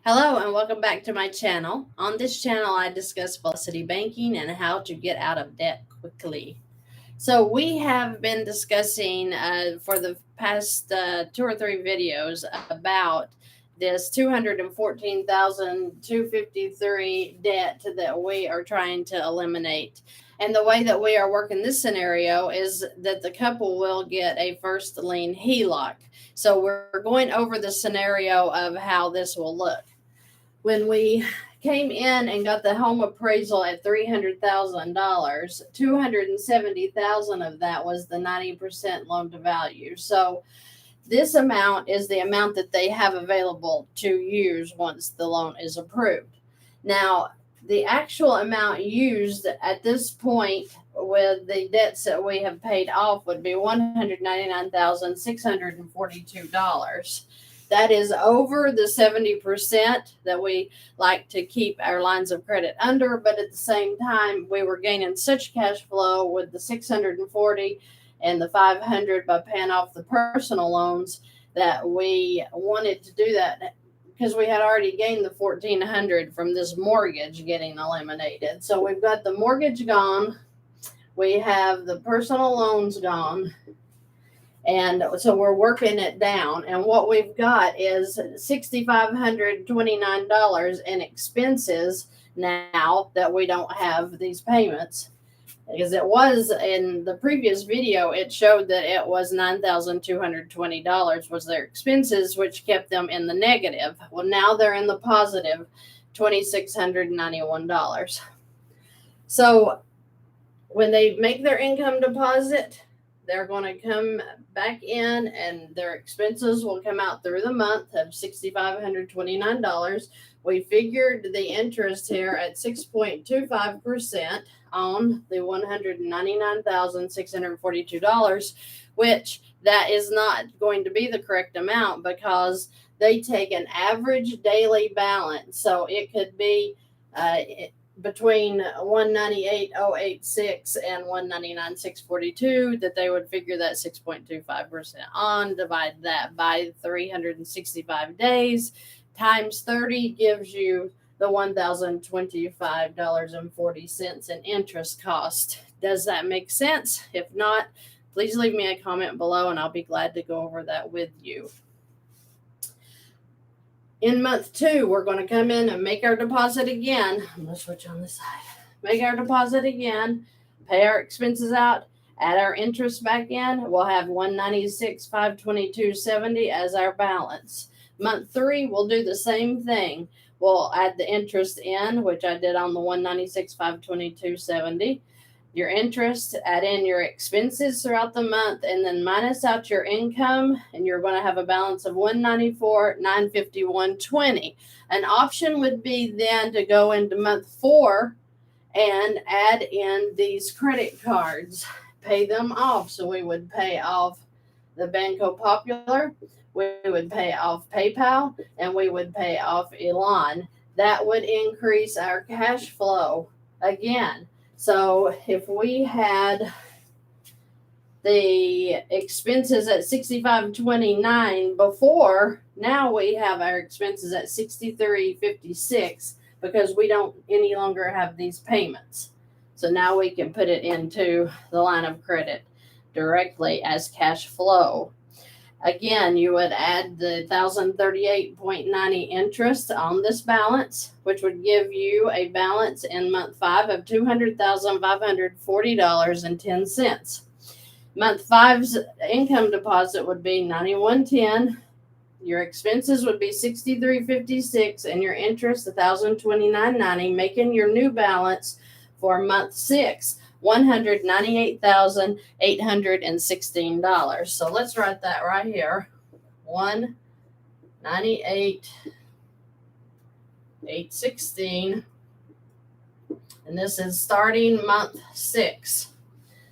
Hello and welcome back to my channel. On this channel, I discuss velocity banking and how to get out of debt quickly. So we have been discussing for the past 2 or 3 videos about this 214,253 debt that we are trying to eliminate. And the way that we are working this scenario is that the couple will get a first lien HELOC. So we're going over the scenario of how this will look. When we came in and got the home appraisal at $300,000, 270,000 of that was the 90% loan to value. So this amount is the amount that they have available to use once the loan is approved. Now, the actual amount used at this point with the debts that we have paid off would be $199,642. That is over the 70% that we like to keep our lines of credit under, but at the same time, we were gaining such cash flow with the 640 and the 500 by paying off the personal loans that we wanted to do that because we had already gained the 1,400 from this mortgage getting eliminated. So we've got the mortgage gone, we have the personal loans gone, and so we're working it down. And what we've got is $6,529 in expenses now that we don't have these payments. Because it was in the previous video, it showed that it was $9,220 was their expenses, which kept them in the negative. Well, now they're in the positive, $2,691. So when they make their income deposit, they're going to come back in and their expenses will come out through the month of $6,529. We figured the interest here at 6.25% on the $199,642, which that is not going to be the correct amount because they take an average daily balance. So it could be between 198,086 and 199,642 that they would figure that 6.25% on, divide that by 365 days times 30 gives you the $1,025.40 in interest cost. Does that make sense? If not, please leave me a comment below and I'll be glad to go over that with you. In month 2, we're going to come in and make our deposit again. I'm going to switch on this side. Make our deposit again, pay our expenses out, add our interest back in. We'll have $196,522.70 as our balance. Month 3, we'll do the same thing. We'll add the interest in, which I did on the $196,522.70. Your interest, add in your expenses throughout the month, and then minus out your income, and you're going to have a balance of $194,951.20. An option would be then to go into month 4 and add in these credit cards, pay them off. So we would pay off the Banco Popular, we would pay off PayPal, and we would pay off Elan. That would increase our cash flow again. So if we had the expenses at $65.29 before, now we have our expenses at $63.56 because we don't any longer have these payments. So now we can put it into the line of credit directly as cash flow. Again, you would add the $1,038.90 interest on this balance, which would give you a balance in month 5 of $200,540.10. Month 5's income deposit would be $91.10. Your expenses would be $63.56, and your interest $1,029.90, making your new balance for month 6 $198,816. So let's write that right here. $198,816. And this is starting month 6.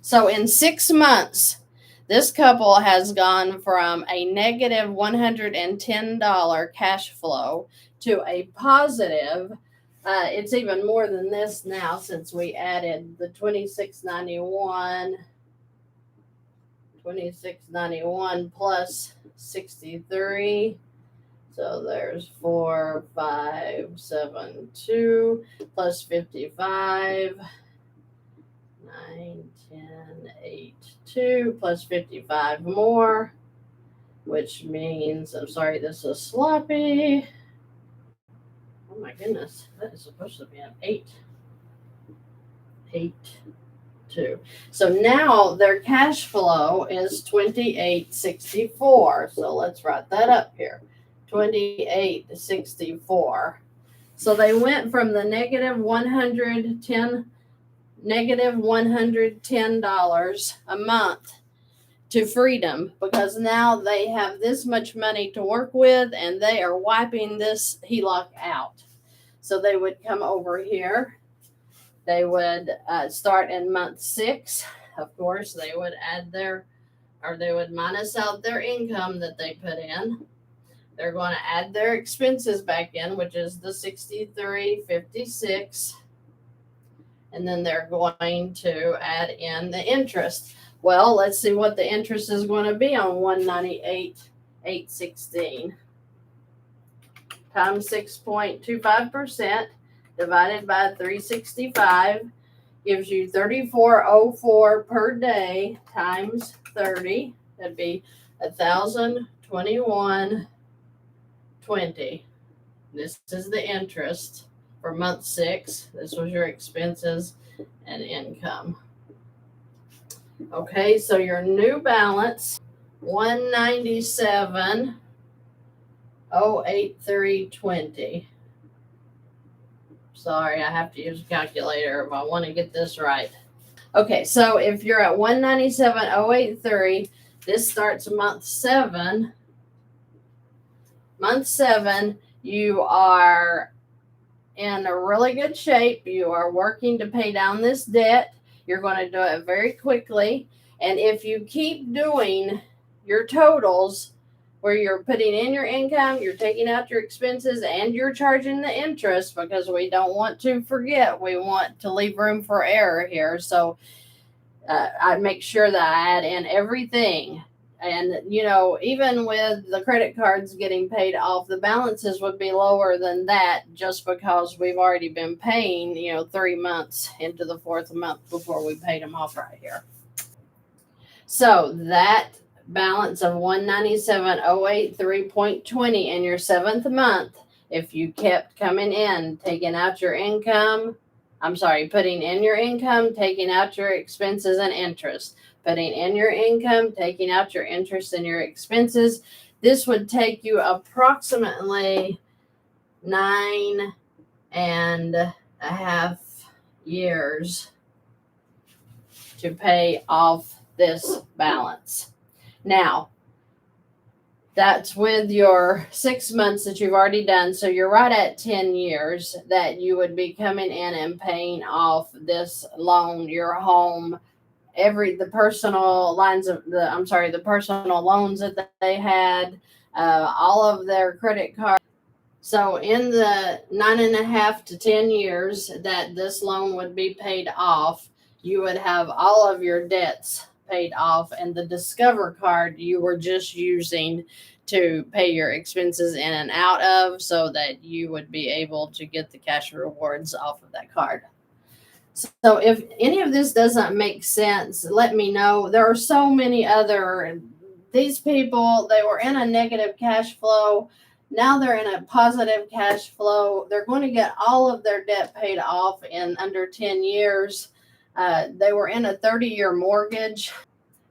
So in 6 months, this couple has gone from a negative $110 cash flow to a positive. It's even more than this now since we added the $26.91 plus 63. So there's 4, 5, 7, 2 plus 55, 9, 10, 8, 2 plus 55 more, which means, I'm sorry, this is sloppy. Oh my goodness, that is supposed to be an 8. 8, 2. So now their cash flow is 2864. So let's write that up here. 2864. So they went from the negative $110 a month to freedom, because now they have this much money to work with and they are wiping this HELOC out. So they would come over here. They would start in month 6. Of course, they would they would minus out their income that they put in. They're going to add their expenses back in, which is the $63.56. And then they're going to add in the interest. Well, let's see what the interest is going to be on $198,816 times 6.25%. divided by 365 gives you 3404 per day times 30. That'd be 1,021.20. This is the interest for month 6. This was your expenses and income. Okay, so your new balance, 197,083.20. Sorry, I have to use a calculator if I want to get this right. Okay, so if you're at 197,083, this starts month 7. Month 7, you are in a really good shape. You are working to pay down this debt. You're going to do it very quickly. And if you keep doing your totals, where you're putting in your income, you're taking out your expenses, and you're charging the interest, because we don't want to forget, we want to leave room for error here. So I make sure that I add in everything. And, even with the credit cards getting paid off, the balances would be lower than that, just because we've already been paying, 3 months into the 4th month before we paid them off right here. So that balance of 197,083.20 in your 7th month, if you kept coming in, taking out your income, putting in your income, taking out your expenses and interest, putting in your income, taking out your interest and your expenses, this would take you approximately 9.5 years to pay off this balance. Now, that's with your 6 months that you've already done. So you're right at 10 years that you would be coming in and paying off this loan, your home, the personal loans that they had, all of their credit cards. So in the 9.5 to 10 years that this loan would be paid off, you would have all of your debts paid off, and the Discover card you were just using to pay your expenses in and out of, so that you would be able to get the cash rewards off of that card. So if any of this doesn't make sense, let me know. There are so many these people, they were in a negative cash flow. Now they're in a positive cash flow. They're going to get all of their debt paid off in under 10 years. They were in a 30-year mortgage.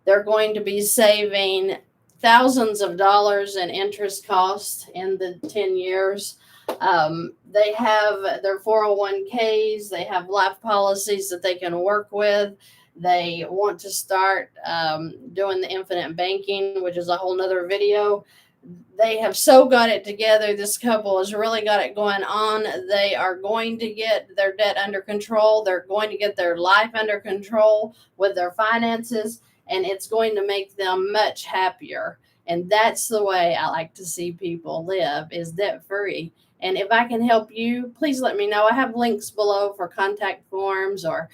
They're going to be saving thousands of dollars in interest costs in the 10 years. They have their 401ks. They have life policies that they can work with. They want to start doing the infinite banking, which is a whole nother video. They have so got it together. This couple has really got it going on. They are going to get their debt under control. They're going to get their life under control with their finances, and it's going to make them much happier. And that's the way I like to see people live, is debt free. And if I can help you, please let me know. I have links below for contact forms or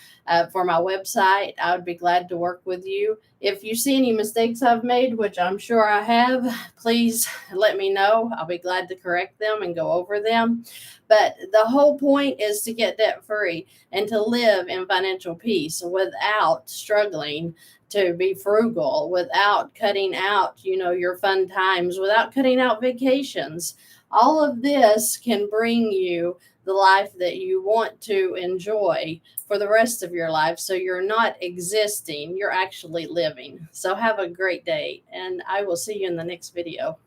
for my website. I would be glad to work with you. If you see any mistakes I've made, which I'm sure I have, please let me know. I'll be glad to correct them and go over them. But the whole point is to get debt free and to live in financial peace without struggling to be frugal, without cutting out, your fun times, without cutting out vacations. All of this can bring you the life that you want to enjoy for the rest of your life. So you're not existing, you're actually living. So have a great day, and I will see you in the next video.